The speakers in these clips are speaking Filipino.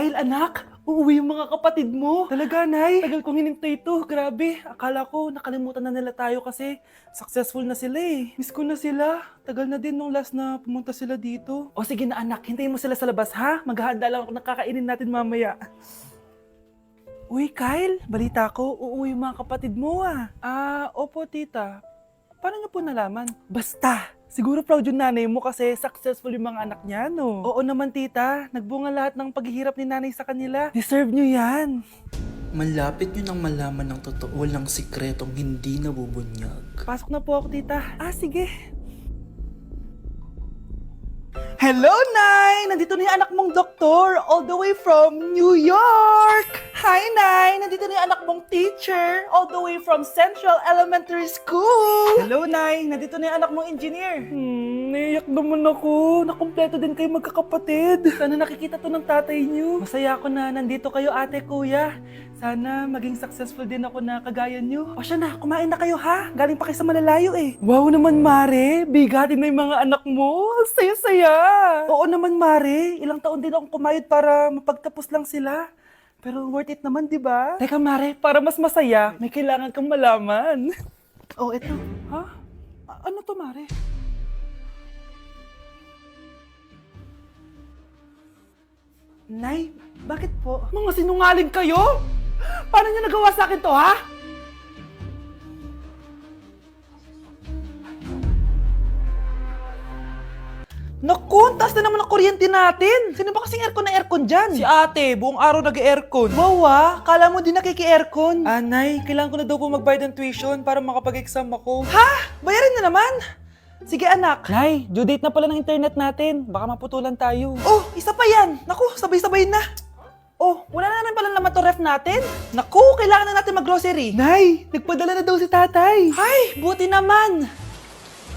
Kyle, anak, uuwi yung mga kapatid mo. Talaga, Nay? Tagal kong hinintay ito. Grabe, akala ko nakalimutan na nila tayo kasi successful na sila eh. Miss ko na sila. Tagal na din nung last na pumunta sila dito. O sige na anak, hintayin mo sila sa labas ha. Maghahanda lang ako ng kakainin natin mamaya. Uy, Kyle, balita ko, uuwi yung mga kapatid mo ah. Opo tita. Paano niyo po nalaman? Basta! Siguro proud yung nanay mo kasi successful yung mga anak niya, no? Oo naman, tita. Nagbunga lahat ng paghihirap ni nanay sa kanila. Deserve nyo yan. Malapit nyo nang malaman ng totoo lang sikretong hindi nabubunyag. Pasok na po ako, tita. Sige. Hello, Nay! Nandito na yung anak mong doktor all the way from New York! Hi, Nay! Nandito na yung anak mong teacher all the way from Central Elementary School! Hello, Nay! Nandito na yung anak mong engineer! Naiyak naman ako. Nakumpleto din kayo magkakapatid. Sana nakikita to ng tatay niyo. Masaya ako na nandito kayo, ate, kuya. Sana maging successful din ako na kagaya niyo. O siya na, kumain na kayo ha. Galing pa kayo sa malalayo eh. Wow naman, Mare. Bigatin na yung mga anak mo. Saya-saya. Oo naman, Mare. Ilang taon din akong kumayod para mapagtapos lang sila. Pero worth it naman, di ba? Teka, Mare, para mas masaya, may kailangan kang malaman. Oh, eto. Ha? Ano to, Mare? Nay, bakit po? Mga sinungaling kayo? Paano niyo nagawa sa akin to, ha? Naku, taas na naman ang kuryente natin. Sino ba kasing aircon dyan? Si ate, buong araw nag-aircon. Wow kala mo din nakiki-aircon. Nay, kailangan ko na daw po magbayad ng tuition para makapag-exam ako. Ha? Bayarin na naman? Sige anak. Nay, due date na pala ng internet natin. Baka maputulan tayo. Oh, isa pa yan. Naku, sabay-sabay na. Oh, wala na naman pala naman to ref natin. Naku, kailangan na natin mag-grocery. Nay, nagpadala na daw si tatay. Ay, buti naman.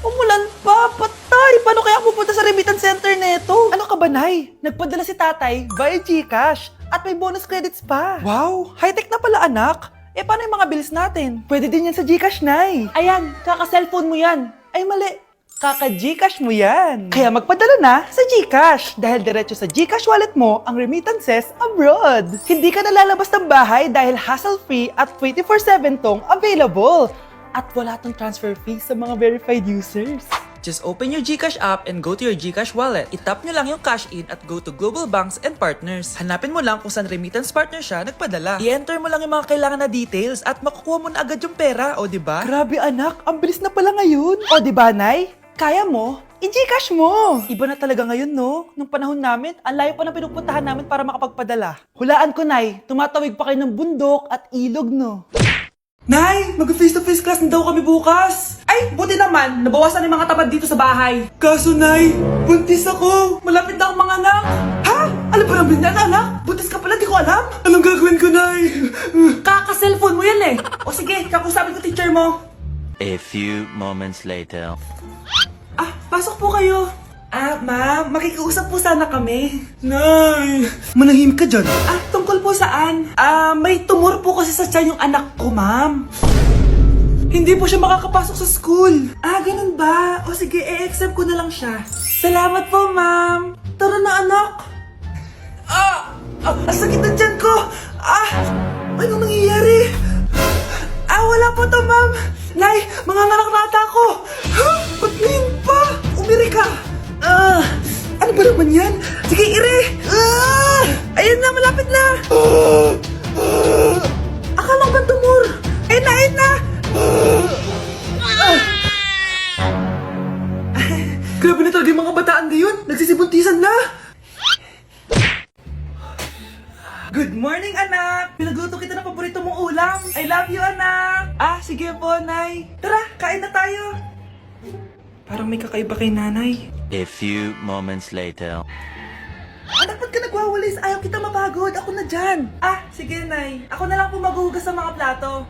Umulan pa, patay. Paano kaya ako pupunta sa remittance center neto? Ano ka ba, Nay? Nagpadala si tatay via GCash at may bonus credits pa. Wow, high-tech na pala anak. Paano yung mga bills natin? Pwede din yan sa GCash, Nay. Ayan, kaka-cellphone mo yan. Ay, mali. Kaka-GCash mo yan. Kaya magpadala na sa GCash dahil diretso sa GCash wallet mo ang remittances abroad. Hindi ka nalalabas ng bahay dahil hassle-free at 24/7 tong available. At wala tong transfer fee sa mga verified users. Just open your GCash app and go to your GCash wallet. Itap nyo lang yung cash in at go to global banks and partners. Hanapin mo lang kung saan remittance partner siya nagpadala. I-enter mo lang yung mga kailangan na details at makukuha mo na agad yung pera, o diba? Grabe anak, ang bilis na pala ngayon. O diba, Nay? Kaya mo? I-GCash mo! Iba na talaga ngayon, no? Nung panahon namin, ang layo pa ng pinupuntahan namin para makapagpadala. Hulaan ko, Nay, tumatawid pa kayo ng bundok at ilog, no? Nay, mag-face-to-face class na daw kami bukas. Ay, buti naman. Nabawasan yung mga tamad dito sa bahay. Kaso, Nay, buntis ako. Malapit na akong mga anak. Ha? Alam ba namin na, anak? Buntis ka pala, di ko alam. Anong gagawin ko, Nay? Kaka-cellphone mo yan eh. O sige, kakusapin ko teacher mo. A few moments later. Pasok po kayo. Ma'am, makikiusap po sana kami. Nay, manahim ka dyan. Tungkol po saan? May tumor po kasi sa tiyan yung anak ko, ma'am. Hindi po siya makakapasok sa school. Ganun ba? O sige, e-exempt ko na lang siya. Salamat po, ma'am. Tara na, anak. Ang sakit ng tiyan ko. Anong nangyayari? Wala po to, ma'am. Nay, mga nata ko. Ba't ngayon pa? Umiri ka. Ano ba naman yan? Sige, ire! Ayan na, malapit na! Akala ko ba tumor? Ayun na! Grabe na talaga yung mga bataan ngayon. Nagsisibuntisan na! Good morning, anak! Pinagluto kita ng paborito mong ulam. I love you, anak! Sige po, Nay. Tara, kain na tayo. Parang may kakaiba kay nanay. A few moments later. Anak, ba't ka nagwawalis? Ayaw kita mapagod. Ako na dyan. Sige, Nay. Ako na lang po maghuhugas sa mga plato.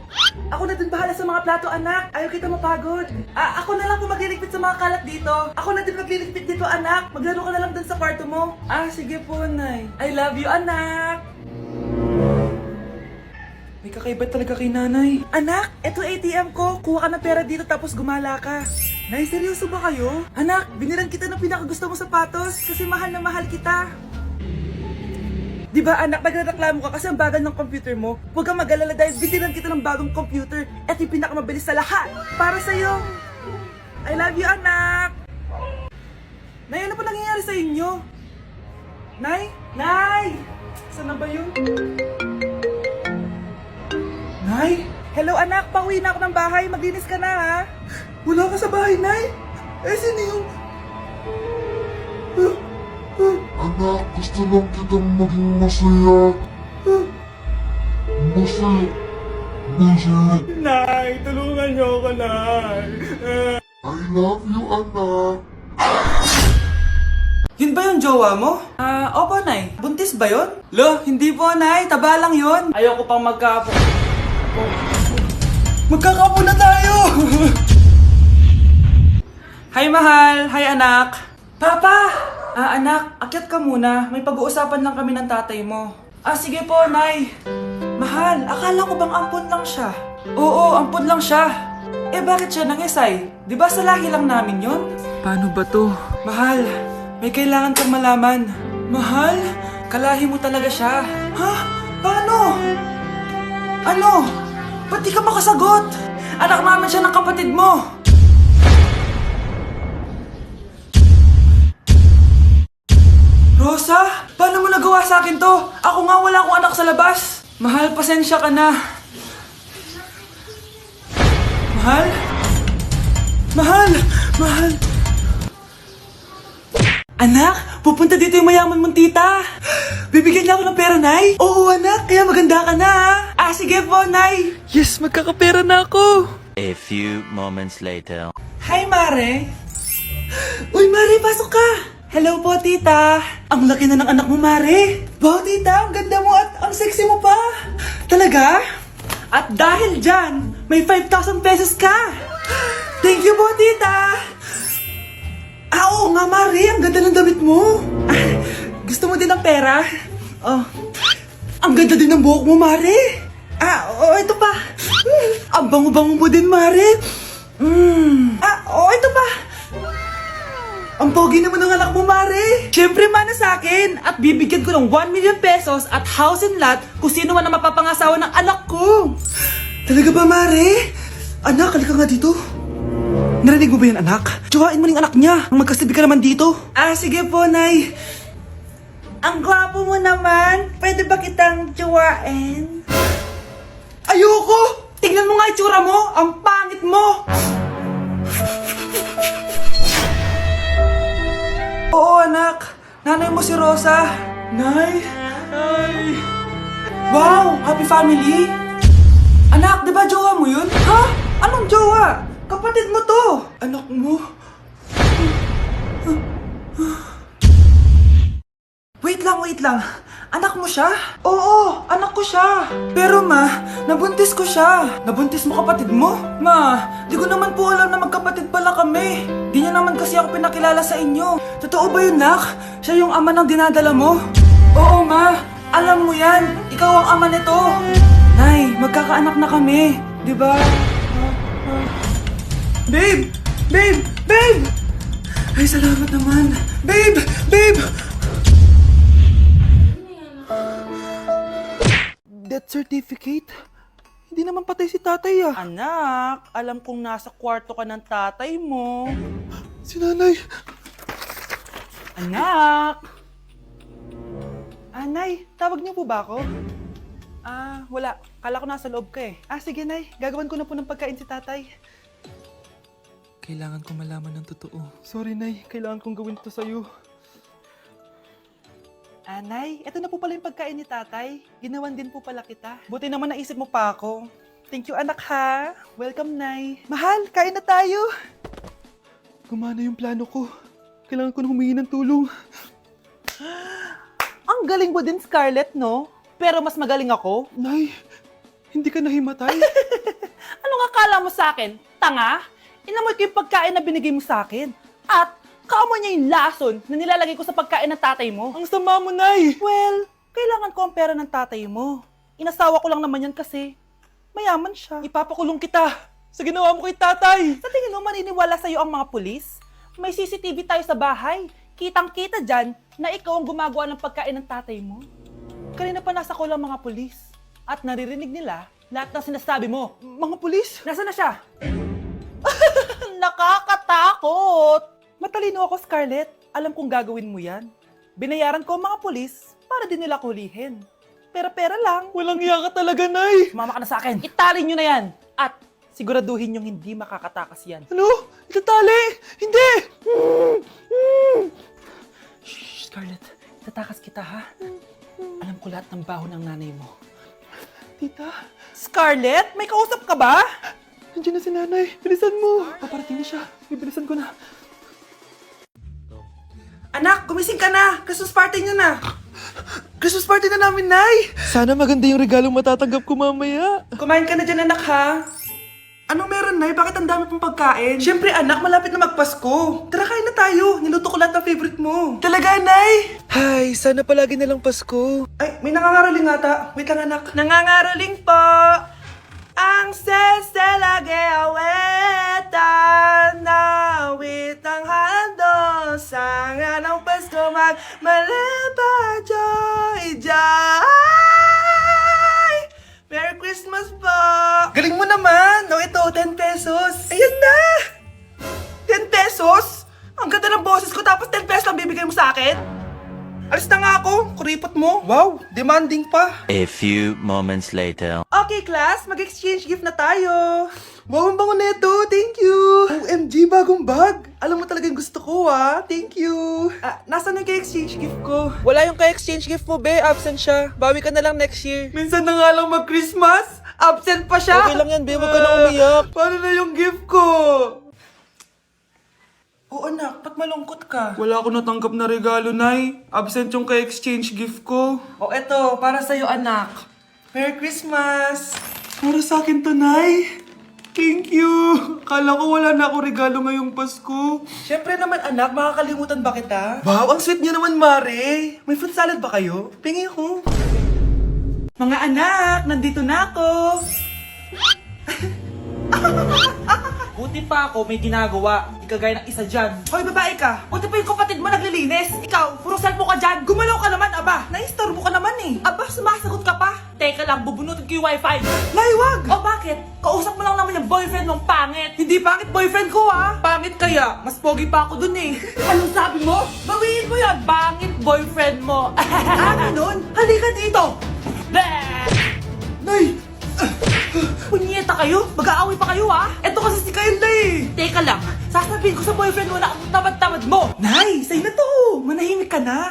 Ako na din bahala sa mga plato, anak. Ayaw kita mapagod. Ako na lang po magliligpit sa mga kalat dito. Ako na din magliligpit dito, anak. Maglaro ka na lang dun sa kwarto mo. Sige po, Nay. I love you, anak. May kakaiba talaga kay nanay. Anak, eto ATM ko. Kuha ka ng pera dito tapos gumala ka. Nay, seryoso ba kayo? Anak, binilan kita ng pinakagusto mong sapatos kasi mahal na mahal kita. Di ba anak, nagreklamo ka kasi ang bagal ng computer mo? Huwag kang mag-alala dahil bitinan kita ng bagong computer. At yung pinakamabilis sa lahat. Para sa'yo. I love you, anak! Nay, ano pa nangyayari sa inyo? Nay? Nay! Saan na ba yun? Nay? Hello anak, pauwi na ako ng bahay. Maglinis ka na ha? Wala ka sa bahay, Nay? Eh, sino yung... Anak, gusto lang kitang maging masaya. Masaya. Masaya. Nay, tulungan niyo ako, Nay. I love you, anak. Yun ba yung jowa mo? Opo, Nay. Buntis ba yun? Lo, hindi po, Nay. Taba lang yun. Ayoko pang magkaapo. Magkakapo na tayo! Hi, mahal. Hi, anak. Papa! Anak, akyat ka muna. May pag-uusapan lang kami ng tatay mo. Sige po, Nay. Mahal, akala ko bang ampun lang siya? Oo, ampun lang siya. Eh, bakit siya nangisay? Di ba sa lahi lang namin yon? Paano ba to? Mahal, may kailangan kang malaman. Mahal? Kalahi mo talaga siya. Ha? Paano? Ano? Ba't di ka makasagot? Anak naman siya ng kapatid mo. Rosa? Paano mo nagawa sa akin to? Ako nga wala akong anak sa labas. Mahal, pasensya ka na. Mahal? Mahal! Mahal! Anak, pupunta dito yung mayaman mong tita. Bibigyan niya ako ng pera, Nay? Oo, anak. Kaya maganda ka na, ha? Sige po, Nay. Yes, magkakapera na ako. A few moments later. Hi, Mare. Uy, Mare, pasok ka. Hello po, tita. Ang laki na ng anak mo, Mare. Wow, tita, ang ganda mo at ang sexy mo pa. Talaga? At dahil dyan, may 5,000 pesos ka. Thank you po, tita. Oo nga, Mare. Ang ganda ng damit mo. Gusto mo din ng pera? Oh. Ang ganda din ng buhok mo, Mare. Oo, ito pa. Ang bango-bango mo din, Mare. Ito pa. Ang pogi naman ng anak mo, Mare. Siyempre, mana sa akin. At bibigyan ko ng 1 million pesos at house and lot kung sino man ang mapapangasawa ng anak ko. Talaga ba, Mare? Anak, halika nga dito. Narinig mo ba yan, anak? Tsuhain mo ng anak niya. Ang magkasibi ka naman dito. Sige po, Nay. Ang gwapo mo naman. Pwede ba kitang tsuhain? Ayoko! Tingnan mo nga itsura mo. Ang pangit mo. Oo, anak. Nanay mo si Rosa. Nay. Nay. Wow, happy family. Anak, di ba jowa mo yun? Ha? Anong jowa? Kapatid mo to. Anak mo? Wait lang. Anak mo siya? Oo, anak ko siya. Pero ma, nabuntis ko siya. Nabuntis mo kapatid mo? Ma, di ko naman po alam na magkapatid pala kami. Di niya naman kasi ako pinakilala sa inyo. Totoo ba yun, nak? Siya yung ama ng dinadala mo? Oo, ma. Alam mo yan. Ikaw ang ama nito. Nay, magkakaanak na kami. Di ba? Babe! Ay, salamat naman. Babe! Death certificate? Hindi naman patay si tatay ah. Anak, alam kong nasa kwarto ka ng tatay mo. Si nanay. Anak! Nay, tawag niyo po ba ako? Wala. Kala ko nasa loob ka eh. Sige nay, gagawan ko na po ng pagkain si tatay. Kailangan ko malaman ng totoo. Sorry nay, kailangan kong gawin to sa'yo. Nay, eto na po pala yung pagkain ni tatay. Ginawan din po pala kita. Buti naman naisip mo pa ako. Thank you anak ha. Welcome nay. Mahal, kain na tayo. Gumana yung plano ko. Kailangan ko na humingi ng tulong. Ang galing mo din, Scarlett, no? Pero mas magaling ako. Nay, hindi ka nahimatay. Anong akala mo sa akin? Tanga? Inamoy ko yung pagkain na binigay mo sa akin. At kaamoy niya yung lason na nilalagay ko sa pagkain ng tatay mo. Ang sama mo, Nay. Well, kailangan ko ang pera ng tatay mo. Inasawa ko lang naman yan kasi mayaman siya. Ipapakulong kita sa ginawa mo kay tatay. Sa tingin mo maniniwala sa'yo ang mga pulis? May CCTV tayo sa bahay. Kitang-kita dyan na ikaw ang gumagawa ng pagkain ng tatay mo. Kanina pa nasa ko lang mga pulis. At naririnig nila lahat ng sinasabi mo. Mga pulis? Nasaan na siya? Nakakatakot! Matalino ako, Scarlett. Alam kong gagawin mo yan. Binayaran ko ang mga pulis para din nila kulihin. Pera-pera lang. Walang iya ka talaga, Nay. Sumama ka na sa akin. Italin nyo na yan. At siguraduhin yung hindi makakatakas yan. Ano? Itatali? Hindi! Shh, Scarlett. Tatakas kita, ha? Alam ko lahat ng baho ng nanay mo. Tita? Scarlett? May kausap ka ba? Nandiyan na si Nanay. Bilisan mo. Paparating na siya. Bibilisan ko na. Anak, gumising ka na. Christmas party niyo na. Christmas party na namin, Nay. Sana maganda yung regalong matatanggap ko mamaya. Kumain ka na dyan, anak, ha? Anong meron, Nay? Bakit ang dami pong pagkain? Siyempre, anak, malapit na magpasko. Tara, kain na tayo. Niluto ko lahat ng favorite mo. Talaga, Nay? Hay, sana palagi na lang Pasko. Ay, may nangangaraling ata. Wait lang, anak. Nangangaraling po. Ang seselage awetan na wit ang handol sa nga ng Pasko magmalaba joy joy. Merry Christmas po! Galing mo naman! No, ito, 10 pesos. Ayan na! 10 pesos? Ang ganda ng boses ko tapos 10 pesos lang bibigay mo sa akin? Alis na nga ako, kuripot mo. Wow, demanding pa. A few moments later. Okay, class, mag-exchange gift na tayo. Wow, ang bango neto. Thank you. OMG, bagong bag. Alam mo talaga yung gusto ko, ah. Thank you. Nasaan yung ka-exchange gift ko? Wala yung ka-exchange gift mo, be. Absent siya. Bawi ka na lang next year. Minsan na nga lang mag-Christmas. Absent pa siya. Okay lang yan, be. Huwag ka na umiyak. Paano na yung gift ko? Oo, anak. Ba't malungkot ka? Wala ako natanggap na regalo, Nay. Absent yung ka-exchange gift ko. O, eto. Para sa'yo, anak. Merry Christmas! Para sa akin to, Nay. Thank you! Kala ko wala na ako regalo ngayong Pasko. Siyempre naman, anak. Makakalimutan ba kita? Wow, ang sweet niyo naman, Mare. May fruit salad ba kayo? Pingi ako. Mga anak, nandito na ako. Buti pa ako may ginagawa. Di kagaya ng isa dyan. Hoy, babae ka. Buti pa yung kapatid mo naglilinis. Ikaw, puro cellphone ka dyan. Gumalaw ka naman, aba. Naistorbo ka naman eh. Aba, sumasagot ka pa. Teka lang, bubunutin ko yung wifi. Nay, wag! O bakit? Kausap mo lang naman yung boyfriend mong pangit. Hindi pangit boyfriend ko, ah. Pangit kaya? Mas pogi pa ako dun eh. Anong sabi mo? Bawiin mo yan. Pangit boyfriend mo. Ganun? Halika dito. Bleh! Nay! Punyeta kayo? Mag-aaway pa kayo ha? Eto kasi si Kyle na eh. Teka lang, sasabihin ko sa boyfriend mo na ang tamad-tamad mo. Nay, sa'yo na to. Manahimik ka na.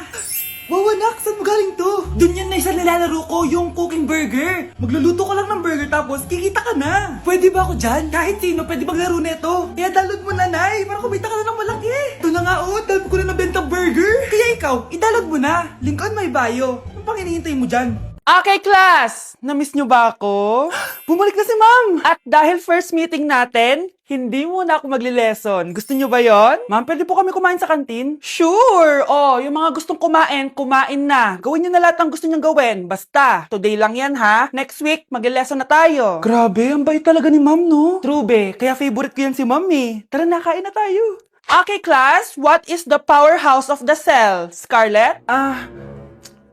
Wow, anak, saan mo galing to? Dun yan na isa nilalaro ko, yung cooking burger. Magluluto ka lang ng burger tapos kikita ka na. Pwede ba ako dyan? Kahit sino, pwede maglaro neto. Kaya download mo na, Nay, para kumita ka na ng malaki. Ito na nga, oh, dami ko na nabenta burger. Kaya ikaw, i-download mo na. Link on my bio. Anong pang hinihintay mo dyan? Okay, class! Namiss nyo ba ako? Bumalik na si Ma'am! At dahil first meeting natin, hindi muna ako magli-lesson. Gusto nyo ba yon? Ma'am, pwede po kami kumain sa kantin? Sure! Oh, yung mga gustong kumain, kumain na. Gawin nyo na lahat ng gusto nyong gawin. Basta, today lang yan ha. Next week, magli-lesson na tayo. Grabe, ang bait talaga ni Ma'am, no? True be, kaya favorite ko yan si Ma'am eh. Tara na, kain na tayo. Okay, class, what is the powerhouse of the cell? Scarlett?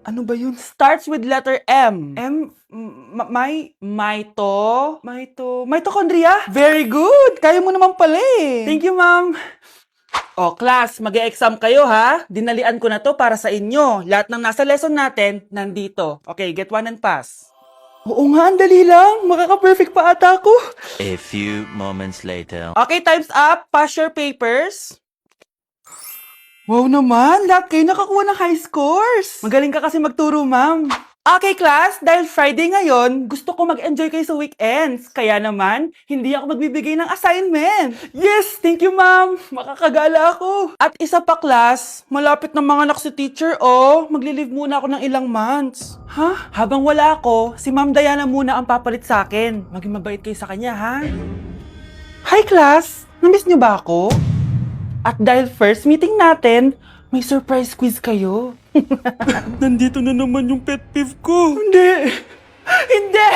Ano ba yun? Starts with letter M. Mitochondria? Very good! Kaya mo naman pala eh. Thank you, ma'am. O, class, mag-e-exam kayo ha. Dinalian ko na to para sa inyo. Lahat ng nasa lesson natin, nandito. Okay, get one and pass. Oo nga, ang dali lang. Makaka-perfect pa ata ako. A few moments later. Okay, time's up. Pass your papers. Wow naman, lahat kayo nakakuha ng high scores. Magaling ka kasi magturo, Ma'am. Okay, class, dahil Friday ngayon, gusto ko mag-enjoy kayo sa weekends. Kaya naman, hindi ako magbibigay ng assignment. Yes, thank you, Ma'am. Makakagala ako. At isa pa, class, malapit na mga anak si teacher, oh. Magli-leave muna ako ng ilang months. Ha? Habang wala ako, si Ma'am Diana muna ang papalit sa akin. Maging mabait kayo sa kanya, ha? Hi, class. Namiss niyo ba ako? At dahil first meeting natin, may surprise quiz kayo. Nandito na naman yung pet peeve ko. Hindi. Hindi!